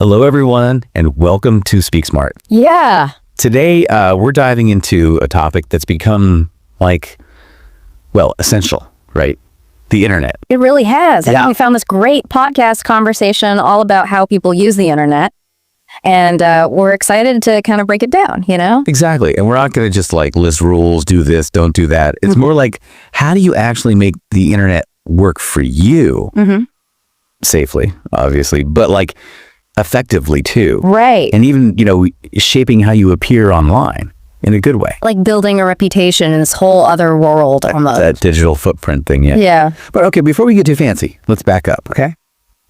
Hello, everyone, and welcome to Speak Smart. Yeah. Today, we're diving into a topic that's become, essential, right? The internet. It really has. I Yeah. think we found this great podcast conversation all about how people use the internet. And we're excited to kind of break it down, you know? Exactly. And we're not going to just list rules, do this, don't do that. It's more like, how do you actually make the internet work for you? Safely, obviously, but effectively too. Right. And even, shaping how you appear online in a good way. Like building a reputation in this whole other world almost. That digital footprint thing, yeah. Yeah. But okay, before we get too fancy, let's back up, okay?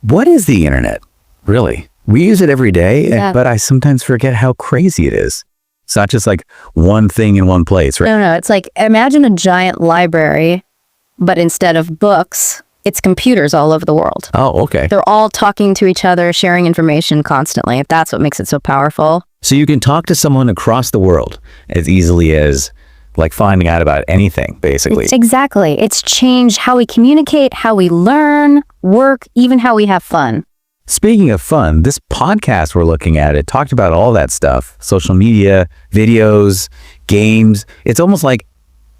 What is the internet, really? We use it every day, but I sometimes forget how crazy it is. It's not just one thing in one place, right? No, it's like, imagine a giant library, but instead of books, it's computers all over the world. Oh, okay. They're all talking to each other, sharing information constantly. That's what makes it so powerful. So you can talk to someone across the world as easily as finding out about anything, basically. Exactly. It's changed how we communicate, how we learn, work, even how we have fun. Speaking of fun, this podcast we're looking at, it talked about all that stuff. Social media, videos, games. It's almost like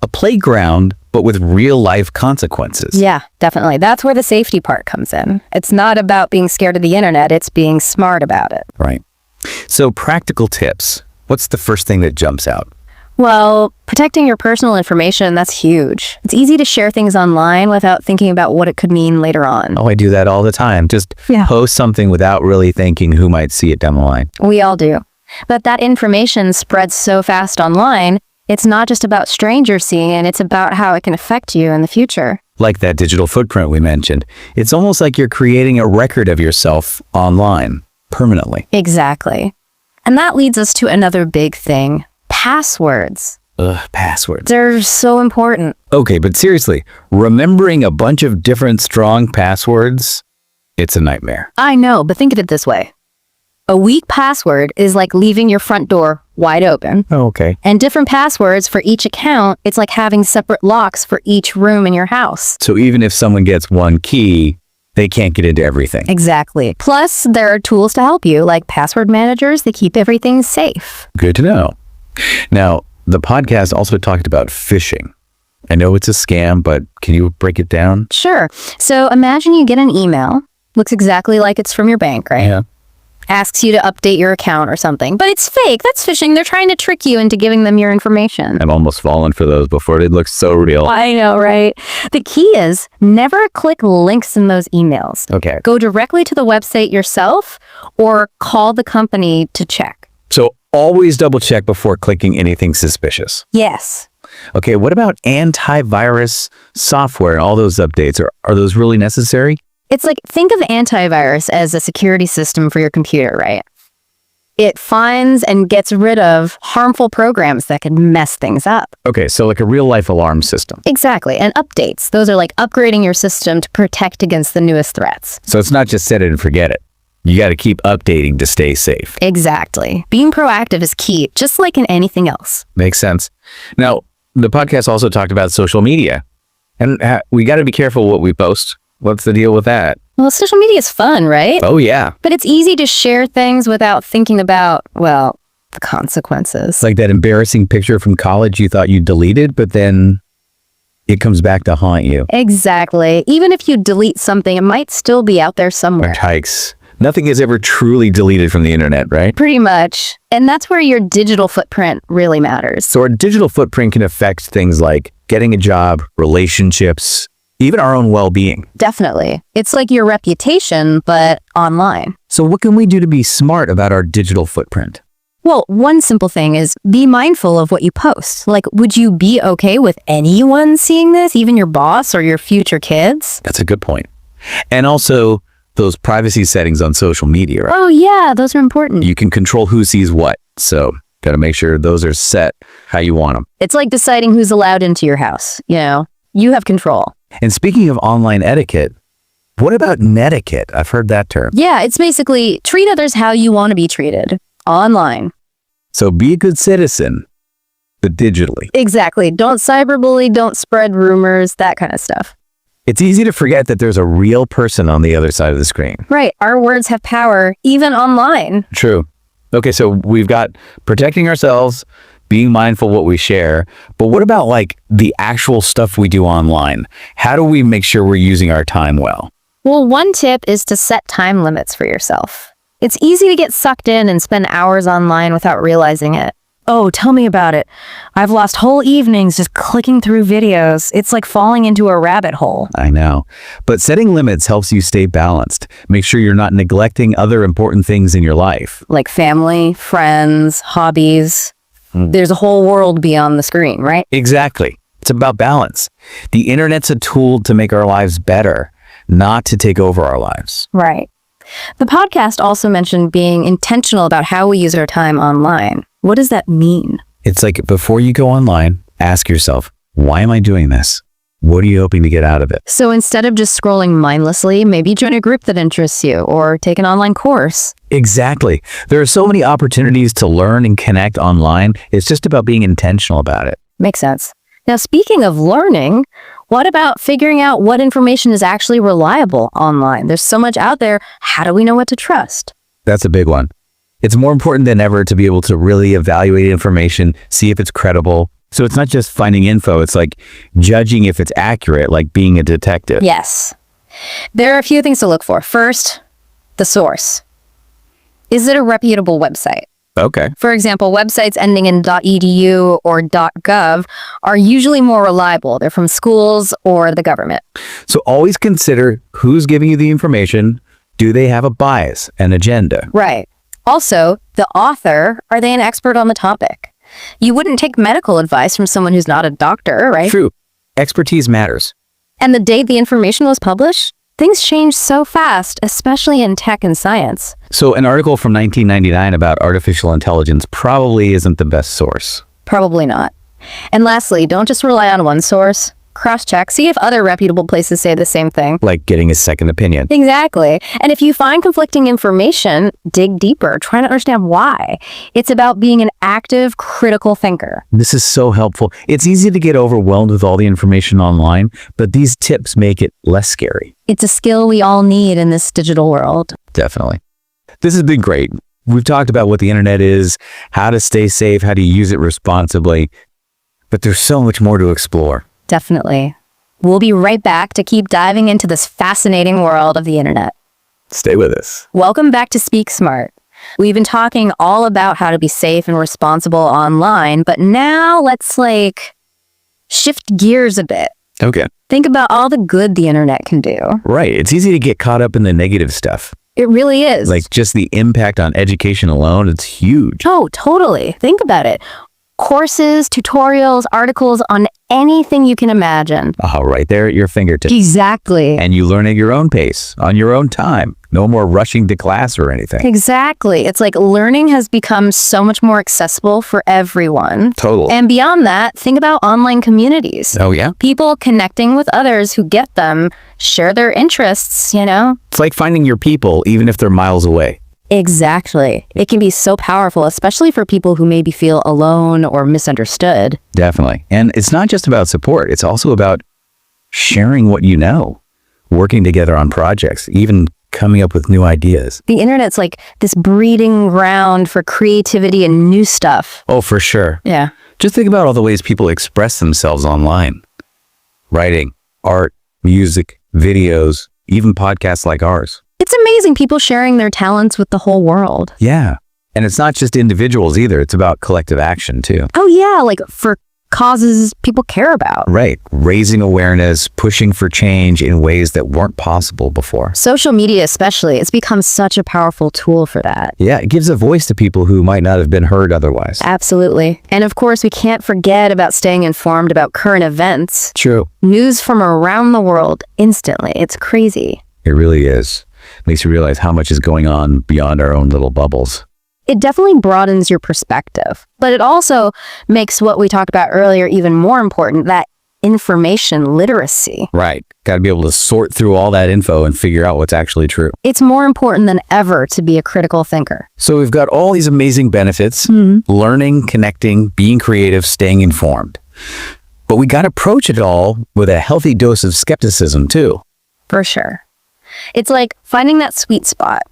a playground, but with real life consequences. Yeah, definitely. That's where the safety part comes in. It's not about being scared of the internet. It's being smart about it. Right. So practical tips. What's the first thing that jumps out? Well, protecting your personal information, that's huge. It's easy to share things online without thinking about what it could mean later on. Oh, I do that all the time. Just post something without really thinking who might see it down the line. We all do. But that information spreads so fast online, it's not just about strangers seeing it, it's about how it can affect you in the future. Like that digital footprint we mentioned. It's almost like you're creating a record of yourself online permanently. Exactly. And that leads us to another big thing. Passwords. Passwords. They're so important. Okay, but seriously, remembering a bunch of different strong passwords, it's a nightmare. I know, but think of it this way. A weak password is like leaving your front door wide open. Oh, okay. And different passwords for each account, it's like having separate locks for each room in your house. So even if someone gets one key, they can't get into everything. Exactly. Plus, there are tools to help you, like password managers that keep everything safe. Good to know. Now, the podcast also talked about phishing. I know it's a scam, but can you break it down? Sure. So imagine you get an email, looks exactly like it's from your bank, right? Yeah. Asks you to update your account or something, but it's fake. That's phishing. They're trying to trick you into giving them your information. I've almost fallen for those before. They look so real. I know, right? The key is never click links in those emails. Okay. Go directly to the website yourself or call the company to check. So always double check before clicking anything suspicious. Yes. Okay, what about antivirus software and all those updates? Are those really necessary? It's like, think of antivirus as a security system for your computer, right? It finds and gets rid of harmful programs that could mess things up. Okay, so like a real life alarm system. Exactly. And updates. Those are like upgrading your system to protect against the newest threats. So it's not just set it and forget it. You got to keep updating to stay safe. Exactly. Being proactive is key, just like in anything else. Makes sense. Now, the podcast also talked about social media. And we got to be careful what we post. What's the deal with that? Well, social media is fun, right? Oh, yeah. But it's easy to share things without thinking about, the consequences. Like that embarrassing picture from college you thought you deleted, but then it comes back to haunt you. Exactly. Even if you delete something, it might still be out there somewhere. Or hikes. Nothing is ever truly deleted from the internet, right? Pretty much. And that's where your digital footprint really matters. So our digital footprint can affect things like getting a job, relationships, even our own well-being. Definitely. It's like your reputation, but online. So what can we do to be smart about our digital footprint? Well, one simple thing is be mindful of what you post. Like, would you be okay with anyone seeing this, even your boss or your future kids? That's a good point. And also those privacy settings on social media, right? Oh, yeah, those are important. You can control who sees what. So got to make sure those are set how you want them. It's like deciding who's allowed into your house. You have control. And speaking of online etiquette, what about netiquette? I've heard that term. Yeah, it's basically treat others how you want to be treated online. So be a good citizen, but digitally. Exactly. Don't cyberbully, don't spread rumors, that kind of stuff. It's easy to forget that there's a real person on the other side of the screen. Right. Our words have power, even online. True. Okay, so we've got protecting ourselves, being mindful what we share, but what about like the actual stuff we do online? How do we make sure we're using our time well? Well, one tip is to set time limits for yourself. It's easy to get sucked in and spend hours online without realizing it. Oh, tell me about it. I've lost whole evenings just clicking through videos. It's like falling into a rabbit hole. I know, but setting limits helps you stay balanced. Make sure you're not neglecting other important things in your life. Like family, friends, hobbies. There's a whole world beyond the screen, right? Exactly. It's about balance. The internet's a tool to make our lives better, not to take over our lives. Right. The podcast also mentioned being intentional about how we use our time online. What does that mean? It's like before you go online, ask yourself, why am I doing this? What are you hoping to get out of it? So instead of just scrolling mindlessly, maybe join a group that interests you or take an online course. Exactly. There are so many opportunities to learn and connect online. It's just about being intentional about it. Makes sense. Now, speaking of learning, what about figuring out what information is actually reliable online? There's so much out there. How do we know what to trust? That's a big one. It's more important than ever to be able to really evaluate information, see if it's credible. So it's not just finding info, it's like judging if it's accurate, like being a detective. Yes. There are a few things to look for. First, the source. Is it a reputable website? Okay. For example, websites ending in .edu or .gov are usually more reliable. They're from schools or the government. So always consider who's giving you the information. Do they have a bias, an agenda? Right. Also, the author, are they an expert on the topic? You wouldn't take medical advice from someone who's not a doctor, right? True. Expertise matters. And the date the information was published? Things change so fast, especially in tech and science. So an article from 1999 about artificial intelligence probably isn't the best source. Probably not. And lastly, don't just rely on one source. Cross-check, see if other reputable places say the same thing. Like getting a second opinion. Exactly. And if you find conflicting information, dig deeper. Try to understand why. It's about being an active, critical thinker. This is so helpful. It's easy to get overwhelmed with all the information online, but these tips make it less scary. It's a skill we all need in this digital world. Definitely. This has been great. We've talked about what the internet is, how to stay safe, how to use it responsibly, but there's so much more to explore. Definitely. We'll be right back to keep diving into this fascinating world of the internet. Stay with us. Welcome back to Speak Smart. We've been talking all about how to be safe and responsible online, but now let's shift gears a bit. Okay. Think about all the good the internet can do. Right. It's easy to get caught up in the negative stuff. It really is. Like just the impact on education alone, it's huge. Oh, totally. Think about it. Courses, tutorials, articles on anything you can imagine. Oh, right there at your fingertips. Exactly. And you learn at your own pace, on your own time. No more rushing to class or anything. Exactly. It's like learning has become so much more accessible for everyone. Total. And beyond that, think about online communities. Oh, yeah? People connecting with others who get them, share their interests, It's like finding your people, even if they're miles away. Exactly. It can be so powerful, especially for people who maybe feel alone or misunderstood. Definitely. And it's not just about support. It's also about sharing what you know, working together on projects, even coming up with new ideas. The internet's like this breeding ground for creativity and new stuff. Oh, for sure. Yeah. Just think about all the ways people express themselves online. Writing, art, music, videos, even podcasts like ours. It's amazing people sharing their talents with the whole world. Yeah. And it's not just individuals either. It's about collective action too. Oh yeah, like for causes people care about. Right. Raising awareness, pushing for change in ways that weren't possible before. Social media especially, it's become such a powerful tool for that. Yeah, it gives a voice to people who might not have been heard otherwise. Absolutely. And of course, we can't forget about staying informed about current events. True. News from around the world instantly. It's crazy. It really is. Makes you realize how much is going on beyond our own little bubbles. It definitely broadens your perspective, but it also makes what we talked about earlier even more important, that information literacy. Right. Got to be able to sort through all that info and figure out what's actually true. It's more important than ever to be a critical thinker. So we've got all these amazing benefits, learning, connecting, being creative, staying informed. But we got to approach it all with a healthy dose of skepticism, too. For sure. It's like finding that sweet spot.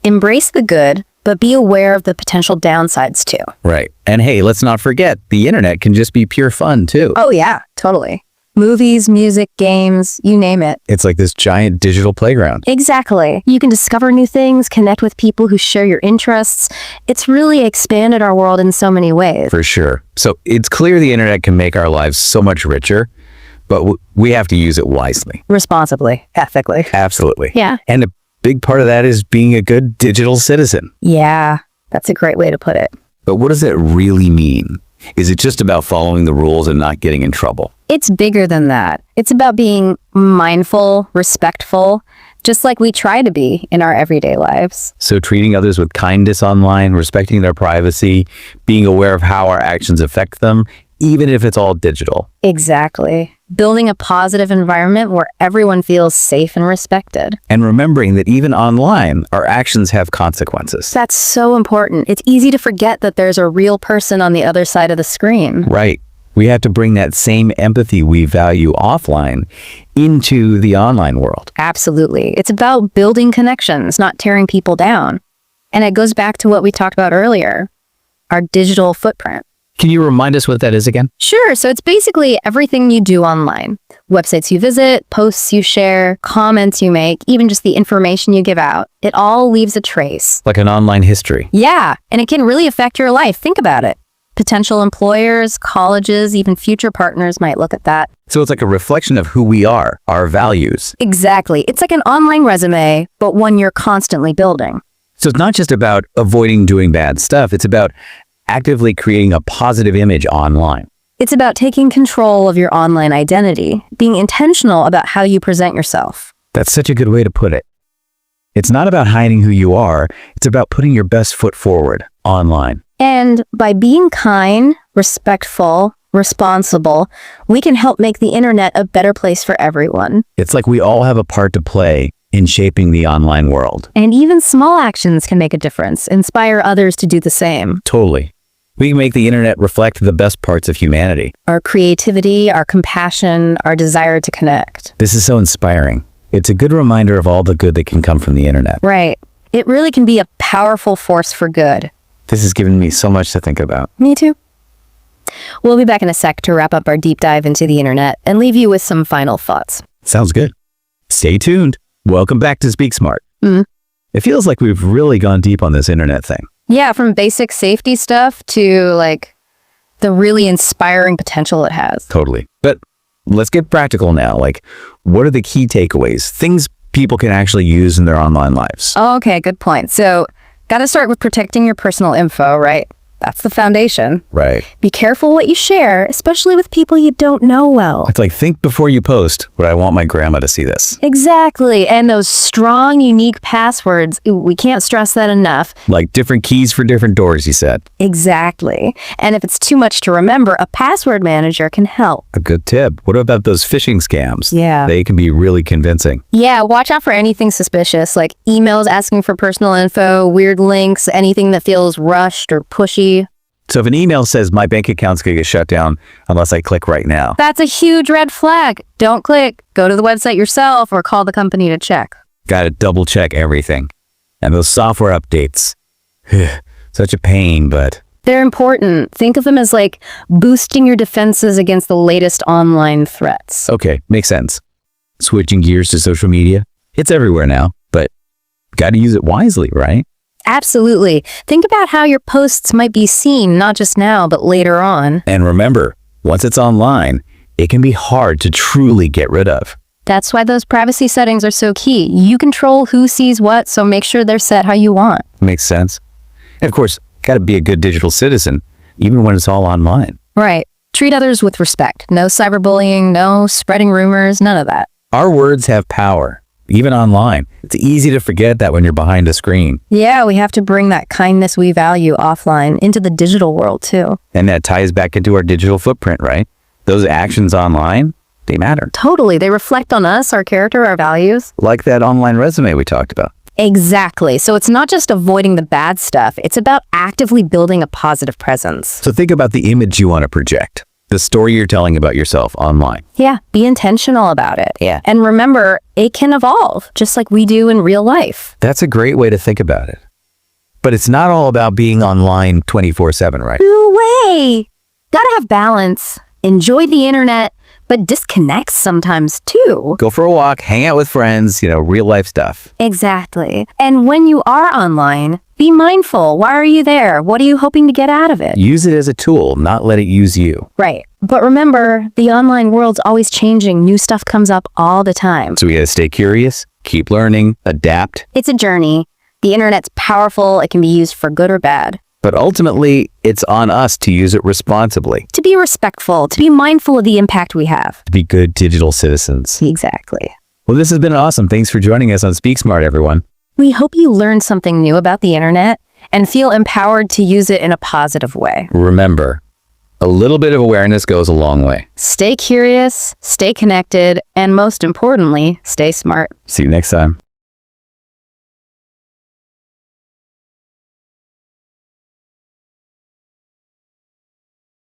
Embrace the good, but be aware of the potential downsides too. Right. And hey, let's not forget, the internet can just be pure fun, too. Oh yeah, totally. Movies, music, games, you name it. It's like this giant digital playground. Exactly. You can discover new things, connect with people who share your interests. It's really expanded our world in so many ways. For sure. So it's clear the internet can make our lives so much richer, but we have to use it wisely. Responsibly, ethically. Absolutely. Yeah. And a big part of that is being a good digital citizen. Yeah, that's a great way to put it. But what does that really mean? Is it just about following the rules and not getting in trouble? It's bigger than that. It's about being mindful, respectful, just like we try to be in our everyday lives. So treating others with kindness online, respecting their privacy, being aware of how our actions affect them, even if it's all digital. Exactly. Building a positive environment where everyone feels safe and respected. And remembering that even online, our actions have consequences. That's so important. It's easy to forget that there's a real person on the other side of the screen. Right. We have to bring that same empathy we value offline into the online world. Absolutely. It's about building connections, not tearing people down. And it goes back to what we talked about earlier, our digital footprint. Can you remind us what that is again? Sure. So it's basically everything you do online. Websites you visit, posts you share, comments you make, even just the information you give out. It all leaves a trace. Like an online history. Yeah. And it can really affect your life. Think about it. Potential employers, colleges, even future partners might look at that. So it's like a reflection of who we are, our values. Exactly. It's like an online resume, but one you're constantly building. So it's not just about avoiding doing bad stuff. It's about actively creating a positive image online. It's about taking control of your online identity, being intentional about how you present yourself. That's such a good way to put it. It's not about hiding who you are. It's about putting your best foot forward online. And by being kind, respectful, responsible, we can help make the internet a better place for everyone. It's like we all have a part to play in shaping the online world. And even small actions can make a difference, inspire others to do the same. Totally. We can make the internet reflect the best parts of humanity. Our creativity, our compassion, our desire to connect. This is so inspiring. It's a good reminder of all the good that can come from the internet. Right. It really can be a powerful force for good. This has given me so much to think about. Me too. We'll be back in a sec to wrap up our deep dive into the internet and leave you with some final thoughts. Sounds good. Stay tuned. Welcome back to Speak Smart. It feels like we've really gone deep on this internet thing. Yeah, from basic safety stuff to like the really inspiring potential it has. Totally. But let's get practical now. Like, what are the key takeaways? Things people can actually use in their online lives. Oh, okay, good point. So, got to start with protecting your personal info, right? That's the foundation. Right. Be careful what you share, especially with people you don't know well. It's like, think before you post, would I want my grandma to see this? Exactly. And those strong, unique passwords, we can't stress that enough. Like different keys for different doors, you said. Exactly. And if it's too much to remember, a password manager can help. A good tip. What about those phishing scams? Yeah. They can be really convincing. Yeah, watch out for anything suspicious, like emails asking for personal info, weird links, anything that feels rushed or pushy. So if an email says my bank account's going to get shut down unless I click right now. That's a huge red flag. Don't click. Go to the website yourself or call the company to check. Got to double check everything. And those software updates. Such a pain, but they're important. Think of them as like boosting your defenses against the latest online threats. Okay, makes sense. Switching gears to social media. It's everywhere now, but got to use it wisely, right? Absolutely. Think about how your posts might be seen, not just now, but later on. And remember, once it's online, it can be hard to truly get rid of. That's why those privacy settings are so key. You control who sees what, so make sure they're set how you want. Makes sense. And of course, got to be a good digital citizen, even when it's all online. Right. Treat others with respect. No cyberbullying, no spreading rumors, none of that. Our words have power, even online. It's easy to forget that when you're behind a screen. Yeah, we have to bring that kindness we value offline into the digital world too. And that ties back into our digital footprint, right? Those actions online, they matter. Totally. They reflect on us, our character, our values. Like that online resume we talked about. Exactly. So it's not just avoiding the bad stuff. It's about actively building a positive presence. So think about the image you want to project. the story you're telling about yourself online. Yeah, be intentional about it. Yeah. And remember, it can evolve, just like we do in real life. That's a great way to think about it. But it's not all about being online 24/7, right? No way! Gotta have balance. Enjoy the internet, but disconnect sometimes too. Go for a walk, hang out with friends, real life stuff. Exactly. And when you are online, be mindful. Why are you there? What are you hoping to get out of it? Use it as a tool, not let it use you. Right. But remember, the online world's always changing. New stuff comes up all the time. So we gotta stay curious, keep learning, adapt. It's a journey. The internet's powerful. It can be used for good or bad. But ultimately, it's on us to use it responsibly, To be respectful, to be mindful of the impact we have. to be good digital citizens. Exactly. Well, this has been awesome. Thanks for joining us on Speak Smart, everyone. We hope you learned something new about the internet and feel empowered to use it in a positive way. Remember, a little bit of awareness goes a long way. Stay curious, stay connected, and most importantly, stay smart. See you next time.